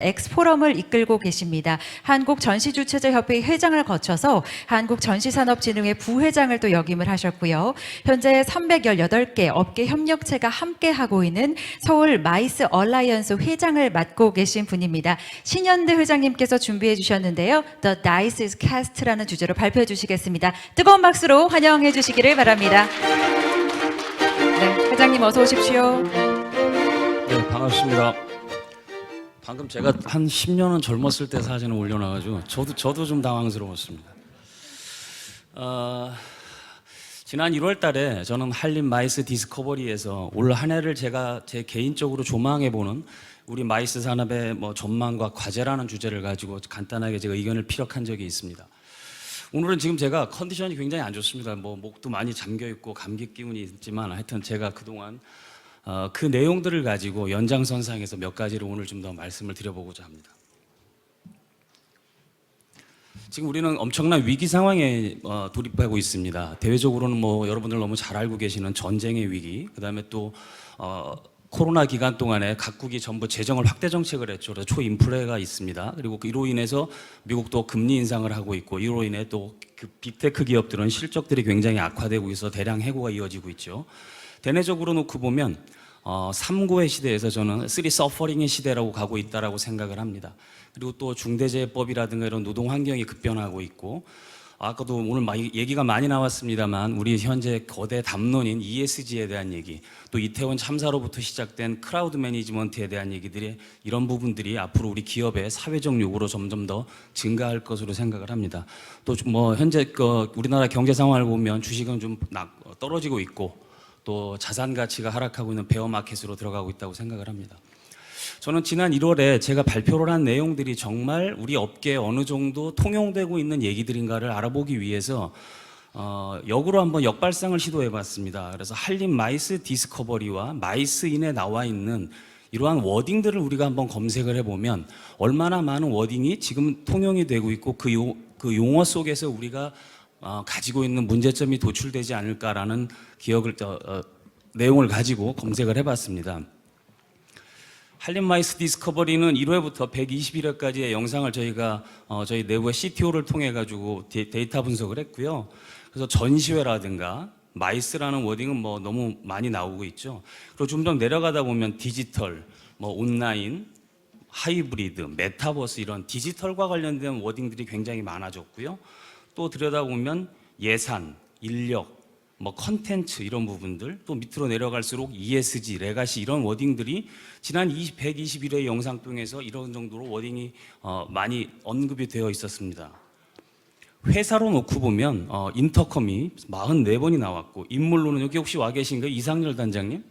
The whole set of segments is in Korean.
엑스포럼을 이끌고 계십니다. 한국전시주최자협회 회장을 거쳐서 한국전시산업진흥회 부회장을 또 역임을 하셨고요. 현재 318개 업계 협력체가 함께하고 있는 서울 마이스 얼라이언스 회장을 맡고 계신 분입니다. 신현대 회장님께서 준비해 주셨는데요. The Dice is Cast라는 주제로 발표해 주시겠습니다. 뜨거운 박수로 환영해 주시기를 바랍니다. 네, 회장님 어서 오십시오. 네, 반갑습니다. 방금 제가 한 10년은 젊었을 때 사진을 올려놔가지고 저도 좀 당황스러웠습니다. 지난 1월 달에 저는 한림 마이스 디스커버리에서 올 한 해를 제가 제 개인적으로 조망해보는 우리 마이스 산업의 전망과 과제라는 주제를 가지고 간단하게 제가 의견을 피력한 적이 있습니다. 오늘은 지금 제가 컨디션이 굉장히 안 좋습니다. 목도 많이 잠겨있고 감기 기운이 있지만 하여튼 제가 그동안 그 내용들을 가지고 연장선상에서 몇 가지를 오늘 좀 더 말씀을 드려보고자 합니다. 지금 우리는 엄청난 위기 상황에 돌입하고 있습니다. 대외적으로는 여러분들 너무 잘 알고 계시는 전쟁의 위기, 그 다음에 또 코로나 기간 동안에 각국이 전부 재정을 확대 정책을 했죠. 그래서 초인플레가 있습니다. 그리고 이로 인해서 미국도 금리 인상을 하고 있고, 이로 인해 또 그 빅테크 기업들은 실적들이 굉장히 악화되고 있어 대량 해고가 이어지고 있죠. 대내적으로 놓고 보면 3고의 시대에서 저는 3 서퍼링의 시대라고 가고 있다라고 생각을 합니다. 그리고 또 중대재해법이라든가 이런 노동 환경이 급변하고 있고, 아까도 오늘 얘기가 많이 나왔습니다만 우리 현재 거대 담론인 ESG에 대한 얘기, 또 이태원 참사로부터 시작된 크라우드 매니지먼트에 대한 얘기들이, 이런 부분들이 앞으로 우리 기업의 사회적 요구로 점점 더 증가할 것으로 생각을 합니다. 또 현재 우리나라 경제 상황을 보면 주식은 좀 떨어지고 있고, 또 자산 가치가 하락하고 있는 베어 마켓으로 들어가고 있다고 생각을 합니다. 저는 지난 1월에 제가 발표를 한 내용들이 정말 우리 업계에 어느 정도 통용되고 있는 얘기들인가를 알아보기 위해서 역으로 한번 역발상을 시도해 봤습니다. 그래서 한림 마이스 디스커버리와 마이스인에 나와 있는 이러한 워딩들을 우리가 한번 검색을 해보면 얼마나 많은 워딩이 지금 통용이 되고 있고, 그 용어 속에서 우리가 가지고 있는 문제점이 도출되지 않을까라는 내용을 가지고 검색을 해봤습니다. 한림 마이스 디스커버리는 1회부터 121회까지의 영상을 저희가 저희 내부의 CTO를 통해 가지고 데이터 분석을 했고요. 그래서 전시회라든가 마이스라는 워딩은 너무 많이 나오고 있죠. 그리고 좀 더 내려가다 보면 디지털, 온라인, 하이브리드, 메타버스, 이런 디지털과 관련된 워딩들이 굉장히 많아졌고요. 또 들여다보면 예산, 인력, 컨텐츠, 이런 부분들, 또 밑으로 내려갈수록 ESG, 레가시, 이런 워딩들이 지난 121회 영상 통해서 이런 정도로 워딩이 많이 언급이 되어 있었습니다. 회사로 놓고 보면 인터컴이 44번이 나왔고, 인물로는 여기 혹시 와 계신가요? 이상열 단장님?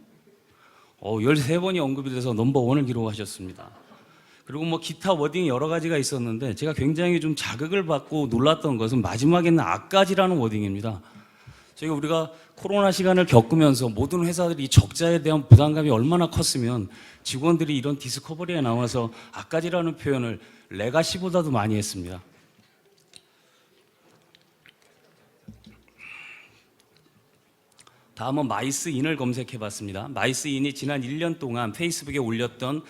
13번이 언급이 돼서 넘버1을 기록하셨습니다. 그리고 기타 워딩이 여러 가지가 있었는데, 제가 굉장히 좀 자극을 받고 놀랐던 것은 마지막에는 악가지라는 워딩입니다. 우리가 코로나 시간을 겪으면서 모든 회사들이 적자에 대한 부담감이 얼마나 컸으면 직원들이 이런 디스커버리에 나와서 악가지라는 표현을 레가시보다도 많이 했습니다. 다음은 마이스인을 검색해 봤습니다. 마이스인이 지난 1년 동안 페이스북에 올렸던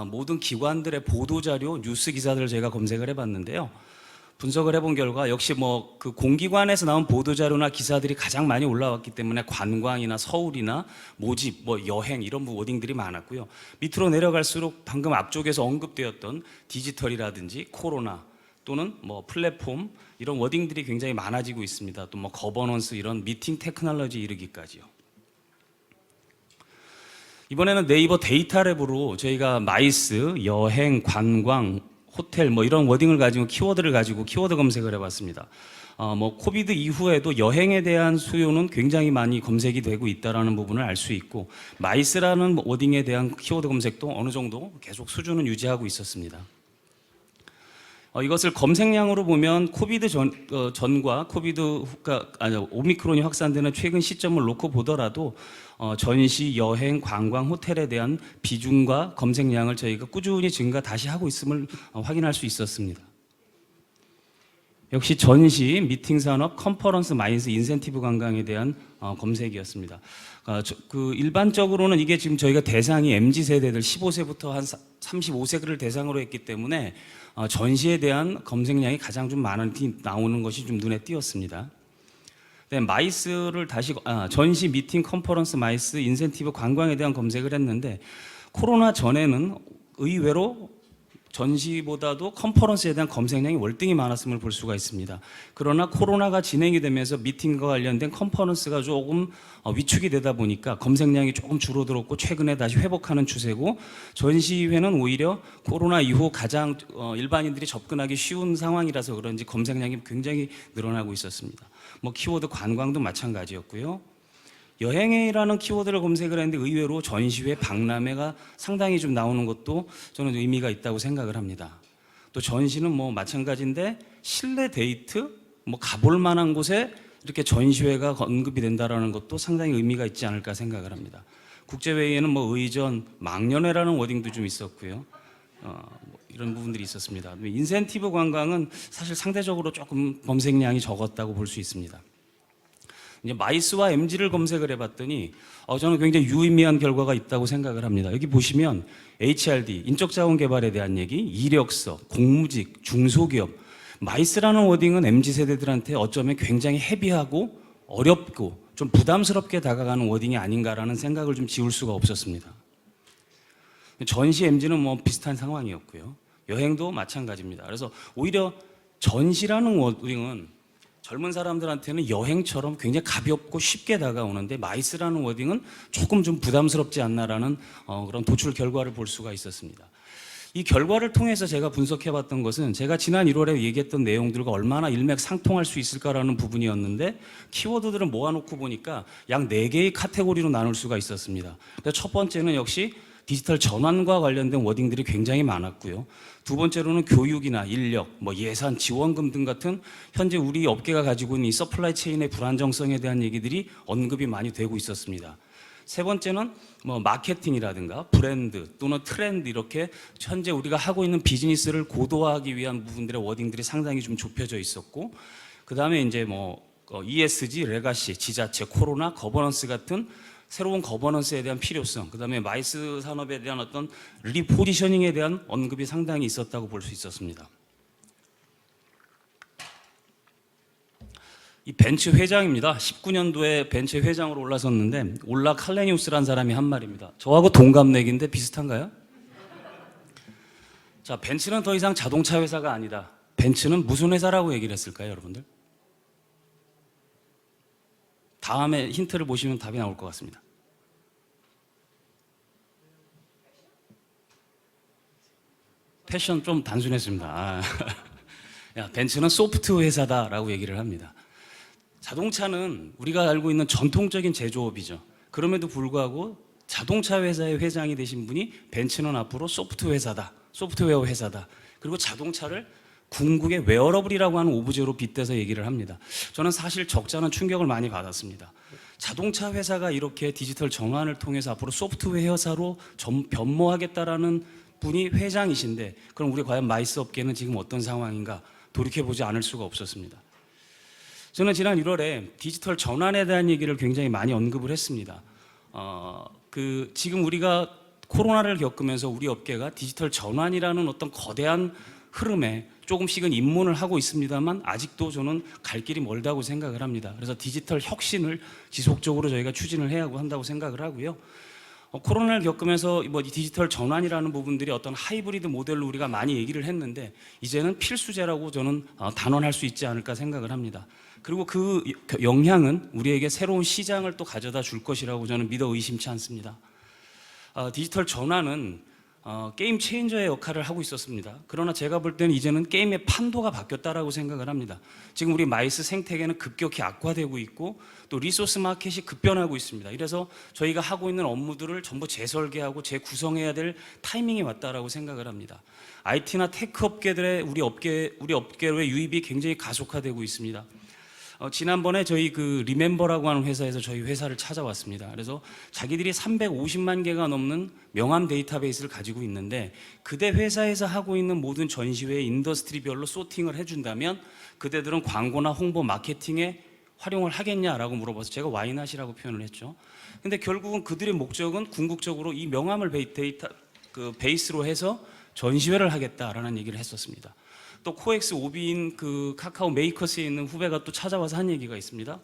모든 기관들의 보도자료, 뉴스 기사들을 제가 검색을 해봤는데요. 분석을 해본 결과 역시 그 공기관에서 나온 보도자료나 기사들이 가장 많이 올라왔기 때문에 관광이나 서울이나 모집, 여행, 이런 워딩들이 많았고요. 밑으로 내려갈수록 방금 앞쪽에서 언급되었던 디지털이라든지 코로나, 또는 플랫폼, 이런 워딩들이 굉장히 많아지고 있습니다. 또 거버넌스, 이런 미팅 테크놀로지 이르기까지요. 이번에는 네이버 데이터랩으로 저희가 마이스, 여행, 관광, 호텔, 이런 워딩을 가지고 키워드를 가지고 키워드 검색을 해봤습니다. 코비드 이후에도 여행에 대한 수요는 굉장히 많이 검색이 되고 있다는 부분을 알 수 있고, 마이스라는 워딩에 대한 키워드 검색도 어느 정도 계속 수준은 유지하고 있었습니다. 이것을 검색량으로 보면 코비드 전과 코비드 후가, 오미크론이 확산되는 최근 시점을 놓고 보더라도 전시, 여행, 관광, 호텔에 대한 비중과 검색량을 저희가 꾸준히 다시 하고 있음을 확인할 수 있었습니다. 역시 전시, 미팅 산업, 컨퍼런스, 마이스, 인센티브 관광에 대한 검색이었습니다. 일반적으로는 이게 지금 저희가 대상이 MZ 세대들 15세부터 한 35세를 대상으로 했기 때문에 전시에 대한 검색량이 가장 좀 많이 나오는 것이 좀 눈에 띄었습니다. 네, 마이스를 다시 전시 미팅 컨퍼런스 마이스 인센티브 관광에 대한 검색을 했는데 코로나 전에는 의외로 전시보다도 컨퍼런스에 대한 검색량이 월등히 많았음을 볼 수가 있습니다. 그러나 코로나가 진행이 되면서 미팅과 관련된 컨퍼런스가 조금 위축이 되다 보니까 검색량이 조금 줄어들었고 최근에 다시 회복하는 추세고, 전시회는 오히려 코로나 이후 가장 일반인들이 접근하기 쉬운 상황이라서 그런지 검색량이 굉장히 늘어나고 있었습니다. 뭐 키워드 관광도 마찬가지였고요. 여행이라는 키워드를 검색을 했는데 의외로 전시회, 박람회가 상당히 좀 나오는 것도 저는 의미가 있다고 생각을 합니다. 또 전시는 뭐 마찬가지인데 실내 데이트, 뭐 가볼 만한 곳에 이렇게 전시회가 언급이 된다는 것도 상당히 의미가 있지 않을까 생각을 합니다. 국제회의에는 뭐 의전, 망년회라는 워딩도 좀 있었고요. 뭐 이런 부분들이 있었습니다. 인센티브 관광은 사실 상대적으로 조금 검색량이 적었다고 볼 수 있습니다. 이제 마이스와 MG를 검색을 해봤더니 저는 굉장히 유의미한 결과가 있다고 생각을 합니다. 여기 보시면 HRD, 인적자원 개발에 대한 얘기, 이력서, 공무직, 중소기업, 마이스라는 워딩은 MZ세대들한테 어쩌면 굉장히 헤비하고 어렵고 좀 부담스럽게 다가가는 워딩이 아닌가라는 생각을 좀 지울 수가 없었습니다. 전시 MG는 뭐 비슷한 상황이었고요. 여행도 마찬가지입니다. 그래서 오히려 전시라는 워딩은 젊은 사람들한테는 여행처럼 굉장히 가볍고 쉽게 다가오는데 마이스라는 워딩은 조금 좀 부담스럽지 않나라는 그런 도출 결과를 볼 수가 있었습니다. 이 결과를 통해서 제가 분석해봤던 것은 제가 지난 1월에 얘기했던 내용들과 얼마나 일맥상통할 수 있을까라는 부분이었는데 키워드들을 모아놓고 보니까 약 4개의 카테고리로 나눌 수가 있었습니다. 첫 번째는 역시 디지털 전환과 관련된 워딩들이 굉장히 많았고요. 두 번째로는 교육이나 인력, 뭐 예산, 지원금 등 같은 현재 우리 업계가 가지고 있는 이 서플라이 체인의 불안정성에 대한 얘기들이 언급이 많이 되고 있었습니다. 세 번째는 뭐 마케팅이라든가 브랜드 또는 트렌드, 이렇게 현재 우리가 하고 있는 비즈니스를 고도화하기 위한 부분들의 워딩들이 상당히 좀 좁혀져 있었고, 그 다음에 이제 뭐 ESG, 레가시, 지자체, 코로나, 거버넌스 같은 새로운 거버넌스에 대한 필요성, 그 다음에 마이스 산업에 대한 어떤 리포지셔닝에 대한 언급이 상당히 있었다고 볼 수 있었습니다. 이 벤츠 회장입니다. 19년도에 벤츠 회장으로 올라섰는데 올라 칼레니우스라는 사람이 한 말입니다. 저하고 동갑내기인데 비슷한가요? 자, 벤츠는 더 이상 자동차 회사가 아니다. 벤츠는 무슨 회사라고 얘기를 했을까요, 여러분들? 다음에 힌트를 보시면 답이 나올 것 같습니다. 패션 좀 단순했습니다. 야, 벤츠는 소프트 회사다라고 얘기를 합니다. 자동차는 우리가 알고 있는 전통적인 제조업이죠. 그럼에도 불구하고 자동차 회사의 회장이 되신 분이 벤츠는 앞으로 소프트 회사다, 소프트웨어 회사다. 그리고 자동차를 궁극의 웨어러블이라고 하는 오브제로 빗대서 얘기를 합니다. 저는 사실 적잖은 충격을 많이 받았습니다. 자동차 회사가 이렇게 디지털 전환을 통해서 앞으로 소프트웨어 회사로 변모하겠다라는 분이 회장이신데, 그럼 우리 과연 마이스 업계는 지금 어떤 상황인가 돌이켜보지 않을 수가 없었습니다. 저는 지난 1월에 디지털 전환에 대한 얘기를 굉장히 많이 언급을 했습니다. 지금 우리가 코로나를 겪으면서 우리 업계가 디지털 전환이라는 어떤 거대한 흐름에 조금씩은 입문을 하고 있습니다만 아직도 저는 갈 길이 멀다고 생각을 합니다. 그래서 디지털 혁신을 지속적으로 저희가 추진을 해야 한다고 생각을 하고요. 코로나를 겪으면서 뭐 디지털 전환이라는 부분들이 어떤 하이브리드 모델로 우리가 많이 얘기를 했는데 이제는 필수제라고 저는 단언할 수 있지 않을까 생각을 합니다. 그리고 그 영향은 우리에게 새로운 시장을 또 가져다 줄 것이라고 저는 믿어 의심치 않습니다. 디지털 전환은 게임 체인저의 역할을 하고 있었습니다. 그러나 제가 볼 때는 이제는 게임의 판도가 바뀌었다라고 생각을 합니다. 지금 우리 마이스 생태계는 급격히 악화되고 있고 또 리소스 마켓이 급변하고 있습니다. 이래서 저희가 하고 있는 업무들을 전부 재설계하고 재구성해야 될 타이밍이 왔다라고 생각을 합니다. IT나 테크 업계들의 우리 업계로의 유입이 굉장히 가속화되고 있습니다. 지난번에 저희 그 리멤버라고 하는 회사에서 저희 회사를 찾아왔습니다. 그래서 자기들이 350만 개가 넘는 명함 데이터베이스를 가지고 있는데 그대 회사에서 하고 있는 모든 전시회 인더스트리별로 소팅을 해준다면 그대들은 광고나 홍보, 마케팅에 활용을 하겠냐라고 물어봐서 제가 와이낫이라고 표현을 했죠. 근데 결국은 그들의 목적은 궁극적으로 이 명함을 그 베이스로 해서 전시회를 하겠다라는 얘기를 했었습니다. 또 코엑스 오비인 그 카카오 메이커스에 있는 후배가 또 찾아와서 한 얘기가 있습니다.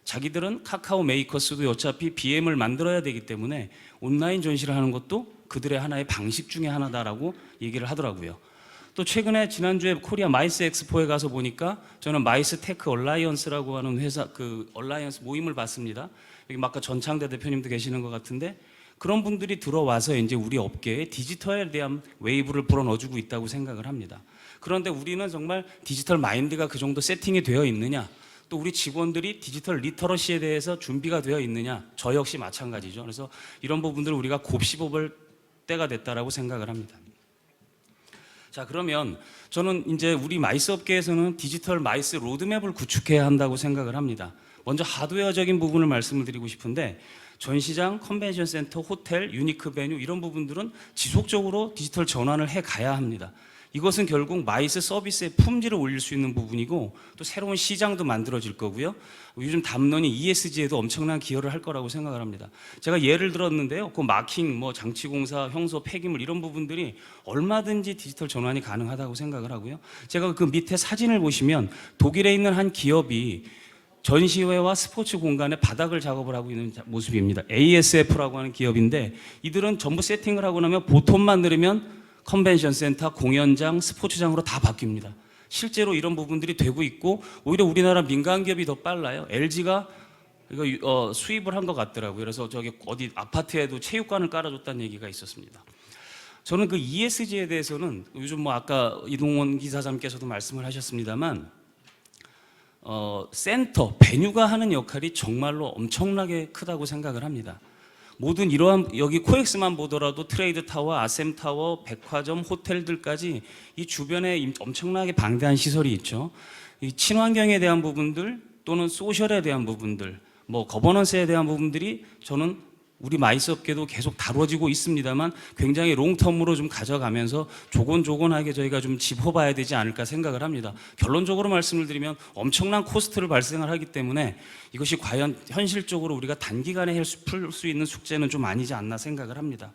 자기들은 카카오 메이커스도 어차피 BM을 만들어야 되기 때문에 온라인 전시를 하는 것도 그들의 하나의 방식 중에 하나다라고 얘기를 하더라고요. 또 최근에 지난주에 코리아 마이스 엑스포에 가서 보니까 저는 마이스 테크 얼라이언스라고 하는 회사 그 얼라이언스 모임을 봤습니다. 여기 아까 전창대 대표님도 계시는 것 같은데 그런 분들이 들어와서 이제 우리 업계에 디지털에 대한 웨이브를 불어넣어주고 있다고 생각을 합니다. 그런데 우리는 정말 디지털 마인드가 그 정도 세팅이 되어 있느냐, 또 우리 직원들이 디지털 리터러시에 대해서 준비가 되어 있느냐, 저 역시 마찬가지죠. 그래서 이런 부분들을 우리가 곱씹어볼 때가 됐다라고 생각을 합니다. 자, 그러면 저는 이제 우리 마이스 업계에서는 디지털 마이스 로드맵을 구축해야 한다고 생각을 합니다. 먼저 하드웨어적인 부분을 말씀을 드리고 싶은데 전시장, 컨벤션 센터, 호텔, 유니크 베뉴 이런 부분들은 지속적으로 디지털 전환을 해 가야 합니다. 이것은 결국 마이스 서비스의 품질을 올릴 수 있는 부분이고 또 새로운 시장도 만들어질 거고요. 요즘 담론이 ESG에도 엄청난 기여를 할 거라고 생각을 합니다. 제가 예를 들었는데요. 그 마킹, 뭐 장치공사, 형소, 폐기물 이런 부분들이 얼마든지 디지털 전환이 가능하다고 생각을 하고요. 제가 그 밑에 사진을 보시면 독일에 있는 한 기업이 전시회와 스포츠 공간에 바닥을 작업을 하고 있는 모습입니다. ASF라고 하는 기업인데 이들은 전부 세팅을 하고 나면 보통만 누르면 컨벤션 센터, 공연장, 스포츠장으로 다 바뀝니다. 실제로 이런 부분들이 되고 있고 오히려 우리나라 민간 기업이 더 빨라요. LG가 이거 수입을 한 것 같더라고요. 그래서 저기 어디 아파트에도 체육관을 깔아줬다는 얘기가 있었습니다. 저는 그 ESG에 대해서는 요즘 뭐 아까 이동원 기사장께서도 말씀을 하셨습니다만 센터, 베뉴가 하는 역할이 정말로 엄청나게 크다고 생각을 합니다. 모든 이러한 여기 코엑스만 보더라도 트레이드 타워, 아셈 타워, 백화점, 호텔들까지 이 주변에 엄청나게 방대한 시설이 있죠. 이 친환경에 대한 부분들 또는 소셜에 대한 부분들, 뭐 거버넌스에 대한 부분들이 저는 우리 마이스 업계도 계속 다뤄지고 있습니다만 굉장히 롱텀으로 좀 가져가면서 조곤조곤하게 저희가 좀 짚어봐야 되지 않을까 생각을 합니다. 결론적으로 말씀을 드리면 엄청난 코스트를 발생을 하기 때문에 이것이 과연 현실적으로 우리가 단기간에 풀 수 있는 숙제는 좀 아니지 않나 생각을 합니다.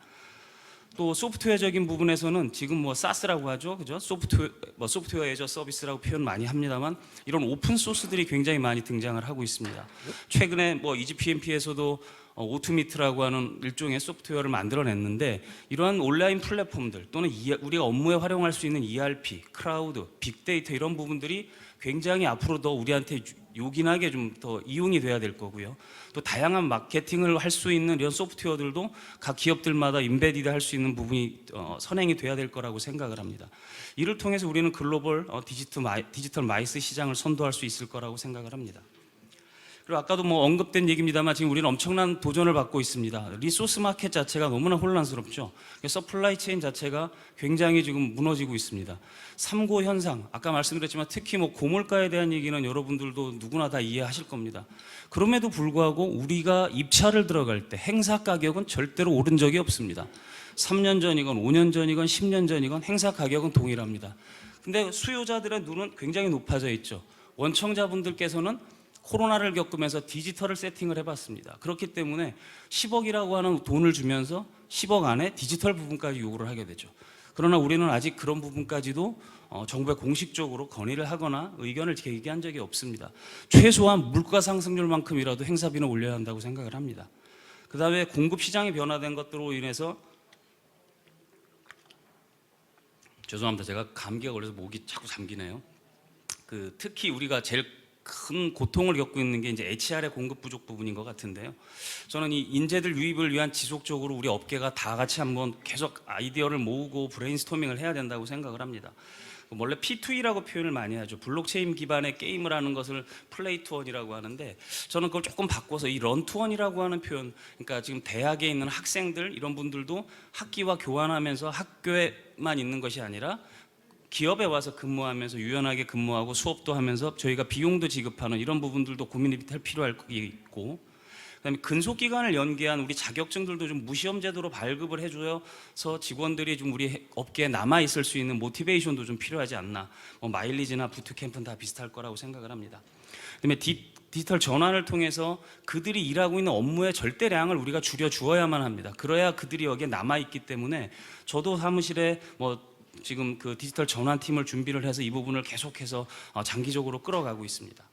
또 소프트웨어적인 부분에서는 지금 뭐 SaaS라고 하죠, 그죠? 소프트웨어 애저 서비스라고 표현 많이 합니다만 이런 오픈 소스들이 굉장히 많이 등장을 하고 있습니다. 최근에 뭐 EGPMP에서도 오투미트라고 하는 일종의 소프트웨어를 만들어냈는데 이러한 온라인 플랫폼들 또는 우리가 업무에 활용할 수 있는 ERP, 클라우드, 빅데이터 이런 부분들이 굉장히 앞으로 더 우리한테 요긴하게 좀 더 이용이 돼야 될 거고요. 또 다양한 마케팅을 할 수 있는 이런 소프트웨어들도 각 기업들마다 인베디드 할 수 있는 부분이 선행이 돼야 될 거라고 생각을 합니다. 이를 통해서 우리는 글로벌 디지털 마이스 시장을 선도할 수 있을 거라고 생각을 합니다. 그리고 아까도 뭐 언급된 얘기입니다만 지금 우리는 엄청난 도전을 받고 있습니다. 리소스 마켓 자체가 너무나 혼란스럽죠. 서플라이 체인 자체가 굉장히 지금 무너지고 있습니다. 3고 현상, 아까 말씀드렸지만 특히 뭐 고물가에 대한 얘기는 여러분들도 누구나 다 이해하실 겁니다. 그럼에도 불구하고 우리가 입찰을 들어갈 때 행사 가격은 절대로 오른 적이 없습니다. 3년 전이건 5년 전이건 10년 전이건 행사 가격은 동일합니다. 근데 수요자들의 눈은 굉장히 높아져 있죠. 원청자분들께서는 코로나를 겪으면서 디지털을 세팅을 해봤습니다. 그렇기 때문에 10억이라고 하는 돈을 주면서 10억 안에 디지털 부분까지 요구를 하게 되죠. 그러나 우리는 아직 그런 부분까지도 정부에 공식적으로 건의를 하거나 의견을 제기한 적이 없습니다. 최소한 물가 상승률만큼이라도 행사비는 올려야 한다고 생각을 합니다. 그 다음에 공급 시장이 변화된 것들로 인해서 죄송합니다. 제가 감기가 걸려서 목이 자꾸 잠기네요. 특히 우리가 제일 큰 고통을 겪고 있는 게 이제 HR의 공급 부족 부분인 것 같은데요. 저는 이 인재들 유입을 위한 지속적으로 우리 업계가 다 같이 한번 계속 아이디어를 모으고 브레인스토밍을 해야 된다고 생각을 합니다. 원래 P2E라고 표현을 많이 하죠. 블록체인 기반의 게임을 하는 것을 플레이 투 원이라고 하는데 저는 그걸 조금 바꿔서 이 런 투 원이라고 하는 표현, 그러니까 지금 대학에 있는 학생들 이런 분들도 학기와 교환하면서 학교에만 있는 것이 아니라 기업에 와서 근무하면서 유연하게 근무하고 수업도 하면서 저희가 비용도 지급하는 이런 부분들도 고민이 필요할 게 있고, 그다음에 근속기간을 연계한 우리 자격증들도 좀 무시험 제도로 발급을 해줘서 직원들이 좀 우리 업계에 남아 있을 수 있는 모티베이션도 좀 필요하지 않나. 뭐 마일리지나 부트캠프는 다 비슷할 거라고 생각을 합니다. 그다음에 디지털 전환을 통해서 그들이 일하고 있는 업무의 절대량을 우리가 줄여 주어야만 합니다. 그래야 그들이 여기에 남아 있기 때문에 저도 사무실에 지금 그 디지털 전환 팀을 준비를 해서 이 부분을 계속해서 장기적으로 끌어가고 있습니다.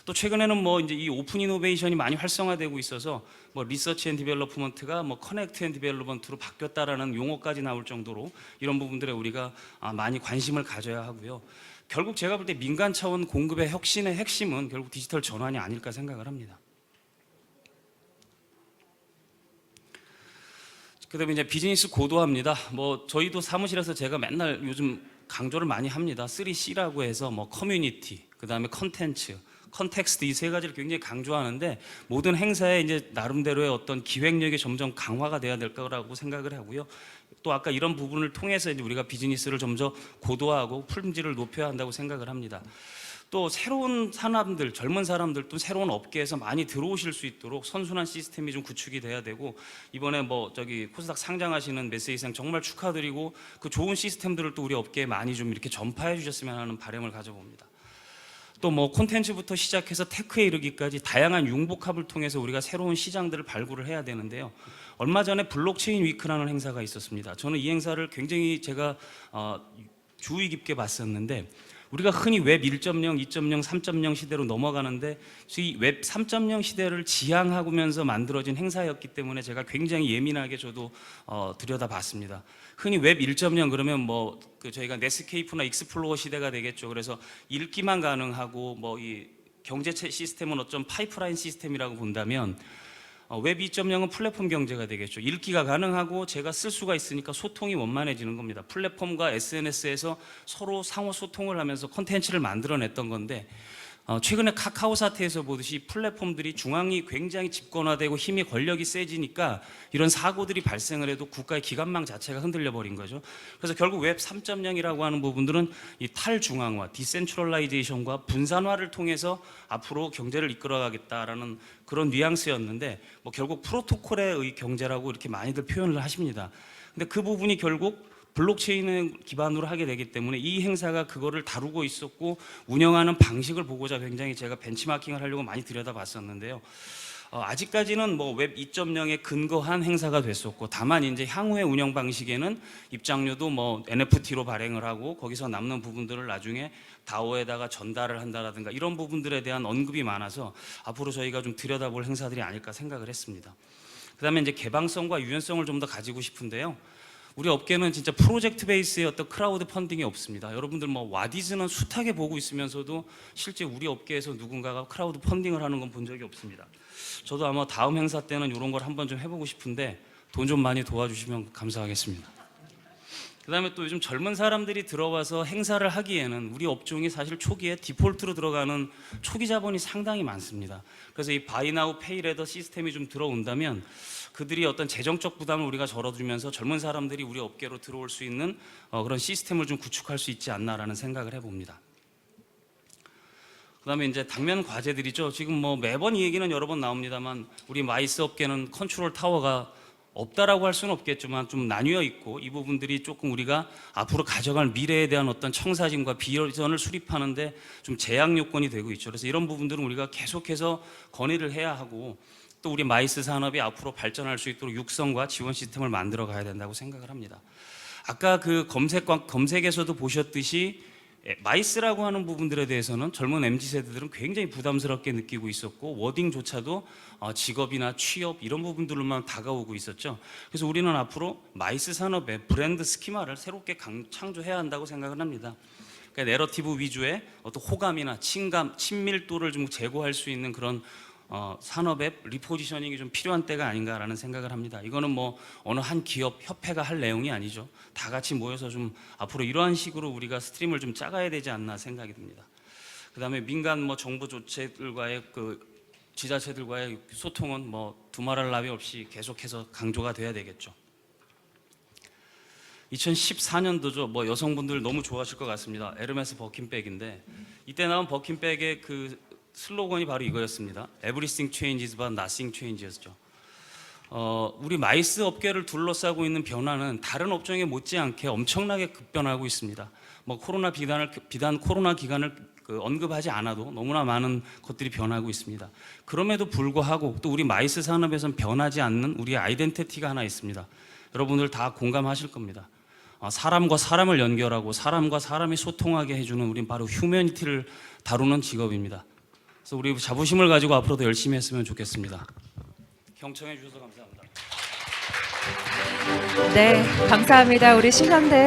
또 최근에는 이제 이 오픈 이노베이션이 많이 활성화되고 있어서 리서치 앤 디벨롭먼트가 커넥트 앤 디벨롭먼트로 바뀌었다라는 용어까지 나올 정도로 이런 부분들에 우리가 많이 관심을 가져야 하고요. 결국 제가 볼 때 민간 차원 공급의 혁신의 핵심은 결국 디지털 전환이 아닐까 생각을 합니다. 그다음에 이제 비즈니스 고도화입니다. 저희도 사무실에서 제가 맨날 요즘 강조를 많이 합니다. 3C라고 해서 커뮤니티, 그다음에 컨텐츠, 컨텍스트 이 세 가지를 굉장히 강조하는데 모든 행사에 이제 나름대로의 어떤 기획력이 점점 강화가 돼야 될 거라고 생각을 하고요. 또 아까 이런 부분을 통해서 이제 우리가 비즈니스를 점점 고도화하고 품질을 높여야 한다고 생각을 합니다. 또 새로운 사람들, 젊은 사람들 또 새로운 업계에서 많이 들어오실 수 있도록 선순환 시스템이 좀 구축이 돼야 되고 이번에 코스닥 상장하시는 메세이상 정말 축하드리고 그 좋은 시스템들을 또 우리 업계에 많이 좀 이렇게 전파해 주셨으면 하는 바람을 가져봅니다. 또 콘텐츠부터 시작해서 테크에 이르기까지 다양한 융복합을 통해서 우리가 새로운 시장들을 발굴을 해야 되는데요. 얼마 전에 블록체인 위크라는 행사가 있었습니다. 저는 이 행사를 굉장히 제가 주의 깊게 봤었는데 우리가 흔히 웹 1.0, 2.0, 3.0 시대로 넘어가는데 이 웹 3.0 시대를 지향하면서 만들어진 행사였기 때문에 제가 굉장히 예민하게 저도 들여다봤습니다. 흔히 웹 1.0 그러면 저희가 넷스케이프나 익스플로어 시대가 되겠죠. 그래서 읽기만 가능하고 이 경제 시스템은 어쩜 파이프라인 시스템이라고 본다면 웹 2.0은 플랫폼 경제가 되겠죠. 읽기가 가능하고 제가 쓸 수가 있으니까 소통이 원만해지는 겁니다. 플랫폼과 SNS에서 서로 상호 소통을 하면서 콘텐츠를 만들어냈던 건데 최근에 카카오 사태에서 보듯이 플랫폼들이 중앙이 굉장히 집권화되고 힘이 권력이 세지니까 이런 사고들이 발생을 해도 국가의 기관망 자체가 흔들려 버린 거죠. 그래서 결국 웹 3.0이라고 하는 부분들은 이 탈중앙화, 디센트럴라이제이션과 분산화를 통해서 앞으로 경제를 이끌어가겠다라는 그런 뉘앙스였는데 결국 프로토콜의 경제라고 이렇게 많이들 표현을 하십니다. 근데 그 부분이 결국 블록체인을 기반으로 하게 되기 때문에 이 행사가 그거를 다루고 있었고 운영하는 방식을 보고자 굉장히 제가 벤치마킹을 하려고 많이 들여다봤었는데요. 아직까지는 웹 2.0에 근거한 행사가 됐었고 다만 이제 향후의 운영 방식에는 입장료도 NFT로 발행을 하고 거기서 남는 부분들을 나중에 다오에다가 전달을 한다라든가 이런 부분들에 대한 언급이 많아서 앞으로 저희가 좀 들여다볼 행사들이 아닐까 생각을 했습니다. 그다음에 이제 개방성과 유연성을 좀 더 가지고 싶은데요. 우리 업계는 진짜 프로젝트 베이스의 어떤 크라우드 펀딩이 없습니다. 여러분들 와디즈는 숱하게 보고 있으면서도 실제 우리 업계에서 누군가가 크라우드 펀딩을 하는 건 본 적이 없습니다. 저도 아마 다음 행사 때는 이런 걸 한번 좀 해보고 싶은데 돈 좀 많이 도와주시면 감사하겠습니다. 그다음에 또 요즘 젊은 사람들이 들어와서 행사를 하기에는 우리 업종이 사실 초기에 디폴트로 들어가는 초기 자본이 상당히 많습니다. 그래서 이 바이 나우 페이 레더 시스템이 좀 들어온다면 그들이 어떤 재정적 부담을 우리가 절어주면서 젊은 사람들이 우리 업계로 들어올 수 있는 그런 시스템을 좀 구축할 수 있지 않나라는 생각을 해봅니다. 그다음에 이제 당면 과제들이죠. 지금 매번 이 얘기는 여러 번 나옵니다만 우리 마이스 업계는 컨트롤 타워가 없다라고 할 수는 없겠지만 좀 나뉘어 있고 이 부분들이 조금 우리가 앞으로 가져갈 미래에 대한 어떤 청사진과 비전을 수립하는데 좀 제약 요건이 되고 있죠. 그래서 이런 부분들은 우리가 계속해서 건의를 해야 하고 또 우리 마이스 산업이 앞으로 발전할 수 있도록 육성과 지원 시스템을 만들어 가야 된다고 생각을 합니다. 아까 그 검색에서도 보셨듯이 마이스라고 하는 부분들에 대해서는 젊은 MZ세대들은 굉장히 부담스럽게 느끼고 있었고 워딩조차도 직업이나 취업 이런 부분들로만 다가오고 있었죠. 그래서 우리는 앞으로 마이스 산업의 브랜드 스키마를 새롭게 창조해야 한다고 생각을 합니다. 그러니까 내러티브 위주의 어떤 호감이나 친밀도를 좀 제고할 수 있는 그런 산업의 리포지셔닝이 좀 필요한 때가 아닌가라는 생각을 합니다. 이거는 어느 한 기업 협회가 할 내용이 아니죠. 다 같이 모여서 좀 앞으로 이러한 식으로 우리가 스트림을 좀 짜가야 되지 않나 생각이 듭니다. 그다음에 민간 정부 조체들과의 지자체들과의 소통은 두말할 나위 없이 계속해서 강조가 돼야 되겠죠. 2014년도죠. 여성분들 너무 좋아하실 것 같습니다. 에르메스 버킨백인데 이때 나온 버킨백의 그 슬로건이 바로 이거였습니다. Everything changes but nothing changes죠. 우리 마이스 업계를 둘러싸고 있는 변화는 다른 업종에 못지않게 엄청나게 급변하고 있습니다. 뭐 비단 코로나 기간을 언급하지 않아도 너무나 많은 것들이 변하고 있습니다. 그럼에도 불구하고 또 우리 마이스 산업에서는 변하지 않는 우리의 아이덴티티가 하나 있습니다. 여러분들 다 공감하실 겁니다. 사람과 사람을 연결하고 사람과 사람이 소통하게 해주는 우린 바로 휴머니티를 다루는 직업입니다. 그래서 우리 자부심을 가지고 앞으로도 열심히 했으면 좋겠습니다. 경청해 주셔서 감사합니다. 네, 감사합니다. 우리 신현대